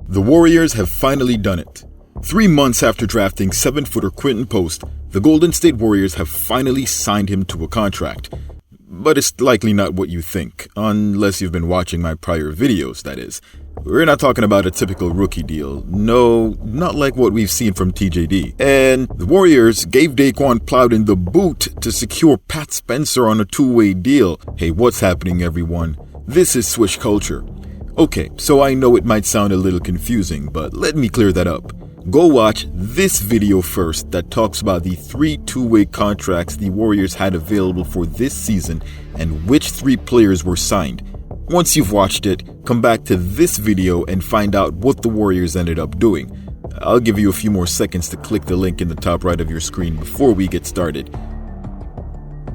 The Warriors have finally done it. 3 months after drafting 7-footer Quinton Post, the Golden State Warriors have finally signed him to a contract. But it's likely not what you think, unless you've been watching my prior videos, that is. We're not talking about a typical rookie deal. No, not like what we've seen from TJD. And the Warriors gave Daquan Plowden the boot to secure Pat Spencer on a two-way deal. Hey, what's happening, everyone? This is Swish Culture. Okay, so I know it might sound a little confusing, but let me clear that up. Go watch this video first that talks about the 3 two-way contracts the Warriors had available for this season and which 3 players were signed. Once you've watched it, come back to this video and find out what the Warriors ended up doing. I'll give you a few more seconds to click the link in the top right of your screen before we get started.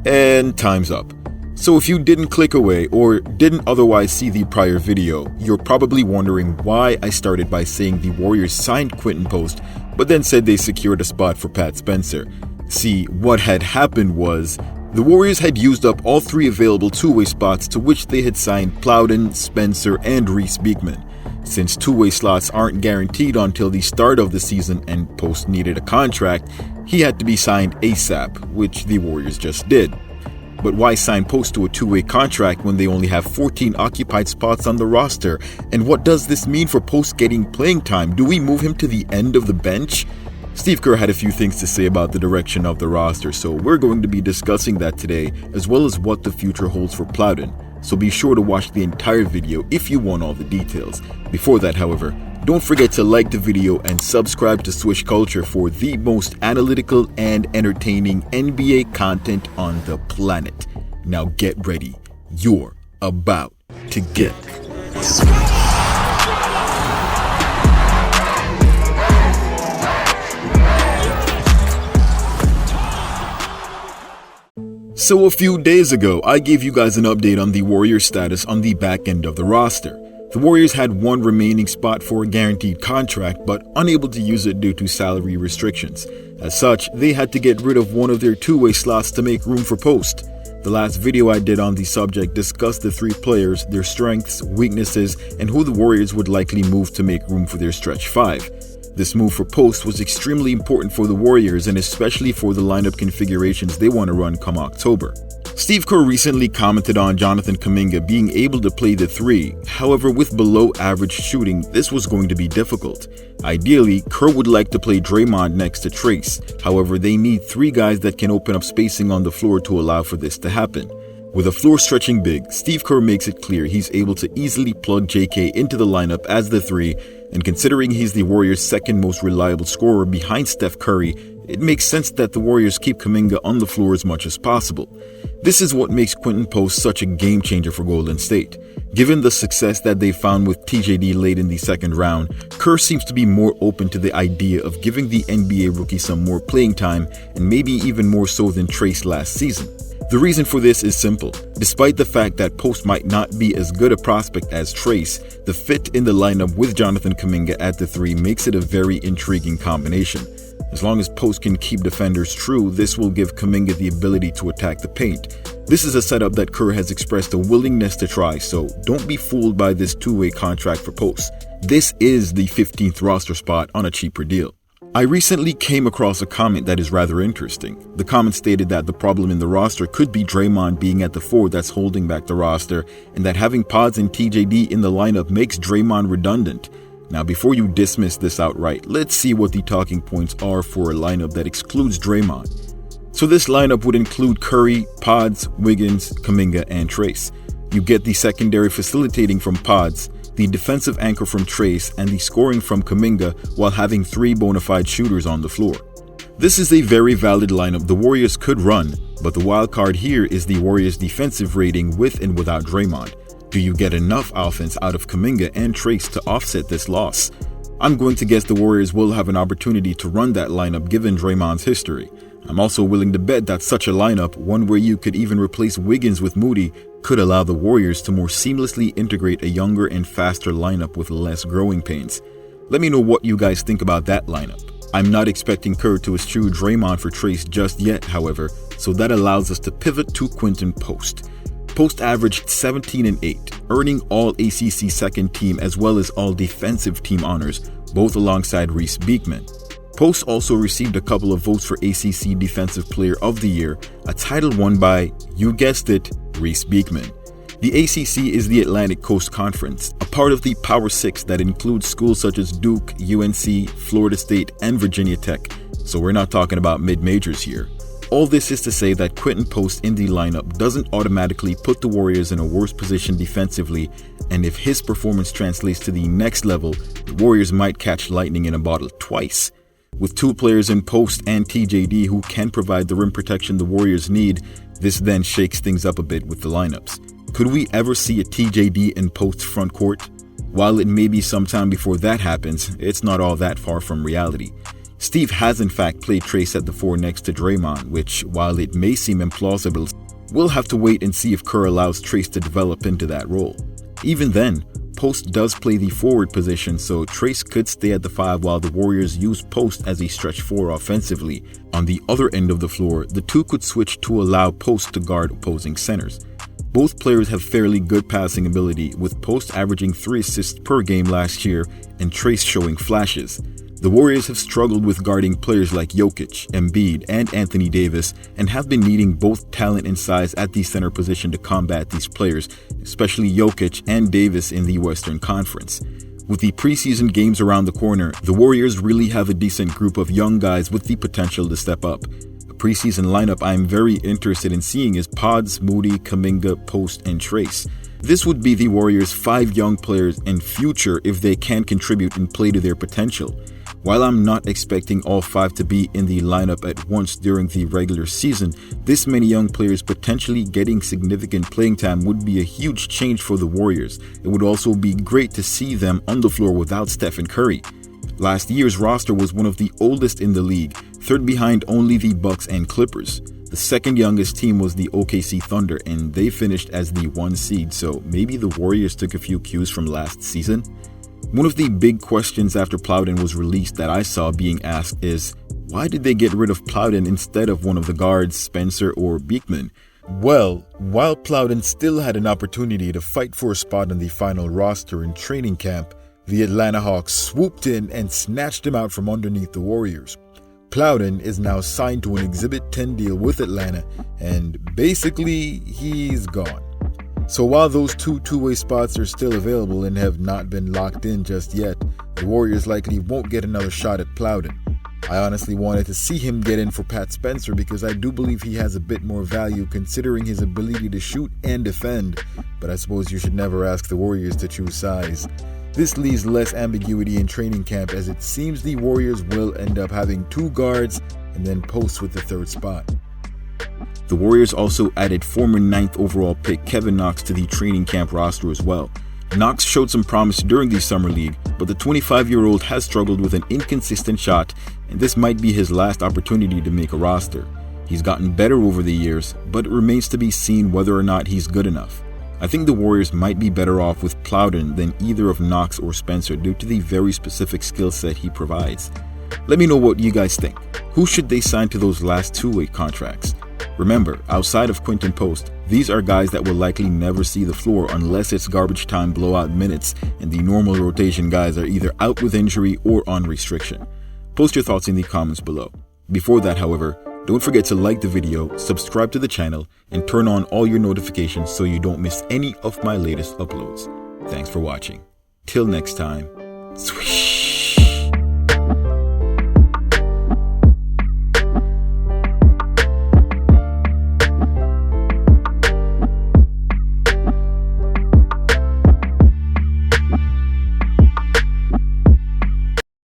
And time's up. So if you didn't click away or didn't otherwise see the prior video, you're probably wondering why I started by saying the Warriors signed Quinton Post, but then said they secured a spot for Pat Spencer. See, what had happened was, the Warriors had used up all 3 available two-way spots to which they had signed Plowden, Spencer, and Reese Beekman. Since two-way slots aren't guaranteed until the start of the season and Post needed a contract, he had to be signed ASAP, which the Warriors just did. But why sign Post to a two-way contract when they only have 14 occupied spots on the roster? And what does this mean for Post getting playing time? Do we move him to the end of the bench? Steve Kerr had a few things to say about the direction of the roster, so we're going to be discussing that today, as well as what the future holds for Plowden. So be sure to watch the entire video if you want all the details. Before that, however, don't forget to like the video and subscribe to Swish Culture for the most analytical and entertaining NBA content on the planet. Now get ready. You're about to get So a few days ago, I gave you guys an update on the Warriors' status on the back end of the roster. The Warriors had 1 remaining spot for a guaranteed contract, but unable to use it due to salary restrictions. As such, they had to get rid of one of their two-way slots to make room for Post. The last video I did on the subject discussed the 3 players, their strengths, weaknesses, and who the Warriors would likely move to make room for their stretch 5. This move for Post was extremely important for the Warriors and especially for the lineup configurations they want to run come October. Steve Kerr recently commented on Jonathan Kuminga being able to play the 3. However, with below average shooting, this was going to be difficult. Ideally, Kerr would like to play Draymond next to Trace. However, they need 3 guys that can open up spacing on the floor to allow for this to happen. With a floor stretching big, Steve Kerr makes it clear he's able to easily plug JK into the lineup as the 3, and considering he's the Warriors' second most reliable scorer behind Steph Curry, it makes sense that the Warriors keep Kuminga on the floor as much as possible. This is what makes Quinton Post such a game changer for Golden State. Given the success that they found with TJD late in the second round, Kerr seems to be more open to the idea of giving the NBA rookie some more playing time, and maybe even more so than Trace last season. The reason for this is simple. Despite the fact that Post might not be as good a prospect as Trace, the fit in the lineup with Jonathan Kuminga at the 3 makes it a very intriguing combination. As long as Post can keep defenders true, this will give Kuminga the ability to attack the paint. This is a setup that Kerr has expressed a willingness to try, so don't be fooled by this two-way contract for Post. This is the 15th roster spot on a cheaper deal. I recently came across a comment that is rather interesting. The comment stated that the problem in the roster could be Draymond being at the 4 that's holding back the roster, and that having Pods and TJD in the lineup makes Draymond redundant. Now, before you dismiss this outright, let's see what the talking points are for a lineup that excludes Draymond. So this lineup would include Curry, Pods, Wiggins, Kuminga, and Trace. You get the secondary facilitating from Pods, the defensive anchor from Trace, and the scoring from Kuminga while having 3 bona fide shooters on the floor. This is a very valid lineup the Warriors could run, but the wild card here is the Warriors' defensive rating with and without Draymond. Do you get enough offense out of Kuminga and Trace to offset this loss? I'm going to guess the Warriors will have an opportunity to run that lineup given Draymond's history. I'm also willing to bet that such a lineup, one where you could even replace Wiggins with Moody, could allow the Warriors to more seamlessly integrate a younger and faster lineup with less growing pains. Let me know what you guys think about that lineup. I'm not expecting Kerr to eschew Draymond for Trace just yet, however, so that allows us to pivot to Quinton Post. Post averaged 17-8, earning all ACC second team as well as all defensive team honors, both alongside Reese Beekman. Post also received a couple of votes for ACC Defensive Player of the Year, a title won by, you guessed it, Reese Beekman. The ACC is the Atlantic Coast Conference, a part of the Power Six that includes schools such as Duke, UNC, Florida State, and Virginia Tech, so we're not talking about mid-majors here. All this is to say that Quinton Post in the lineup doesn't automatically put the Warriors in a worse position defensively, and if his performance translates to the next level, the Warriors might catch lightning in a bottle twice. With two players in Post and TJD who can provide the rim protection the Warriors need, this then shakes things up a bit with the lineups. Could we ever see a TJD in Post's front court? While it may be some time before that happens, it's not all that far from reality. Steve has in fact played Trace at the 4 next to Draymond, which, while it may seem implausible, we'll have to wait and see if Kerr allows Trace to develop into that role. Even then, Post does play the forward position, so Trace could stay at the 5 while the Warriors use Post as a stretch 4 offensively. On the other end of the floor, the two could switch to allow Post to guard opposing centers. Both players have fairly good passing ability, with Post averaging 3 assists per game last year and Trace showing flashes. The Warriors have struggled with guarding players like Jokic, Embiid, and Anthony Davis, and have been needing both talent and size at the center position to combat these players, especially Jokic and Davis in the Western Conference. With the preseason games around the corner, the Warriors really have a decent group of young guys with the potential to step up. A preseason lineup I'm very interested in seeing is Pods, Moody, Kuminga, Post, and Trace. This would be the Warriors' 5 young players in future if they can contribute and play to their potential. While I'm not expecting all 5 to be in the lineup at once during the regular season, this many young players potentially getting significant playing time would be a huge change for the Warriors. It would also be great to see them on the floor without Stephen Curry. Last year's roster was one of the oldest in the league, third behind only the Bucks and Clippers. The second youngest team was the OKC Thunder, and they finished as the 1 seed, so maybe the Warriors took a few cues from last season. One of the big questions after Plowden was released that I saw being asked is, why did they get rid of Plowden instead of one of the guards, Spencer or Beekman? Well, while Plowden still had an opportunity to fight for a spot on the final roster in training camp, the Atlanta Hawks swooped in and snatched him out from underneath the Warriors. Plowden is now signed to an Exhibit 10 deal with Atlanta, and basically, he's gone. So while those two-way spots are still available and have not been locked in just yet, the Warriors likely won't get another shot at Plowden. I honestly wanted to see him get in for Pat Spencer because I do believe he has a bit more value considering his ability to shoot and defend, but I suppose you should never ask the Warriors to choose size. This leaves less ambiguity in training camp as it seems the Warriors will end up having 2 guards and then Post with the 3rd spot. The Warriors also added former 9th overall pick Kevin Knox to the training camp roster as well. Knox showed some promise during the summer league, but the 25-year-old has struggled with an inconsistent shot, and this might be his last opportunity to make a roster. He's gotten better over the years, but it remains to be seen whether or not he's good enough. I think the Warriors might be better off with Plowden than either of Knox or Spencer due to the very specific skill set he provides. Let me know what you guys think. Who should they sign to those last 2-way contracts? Remember, outside of Quinton Post, these are guys that will likely never see the floor unless it's garbage time blowout minutes and the normal rotation guys are either out with injury or on restriction. Post your thoughts in the comments below. Before that, however, don't forget to like the video, subscribe to the channel, and turn on all your notifications so you don't miss any of my latest uploads. Thanks for watching. Till next time.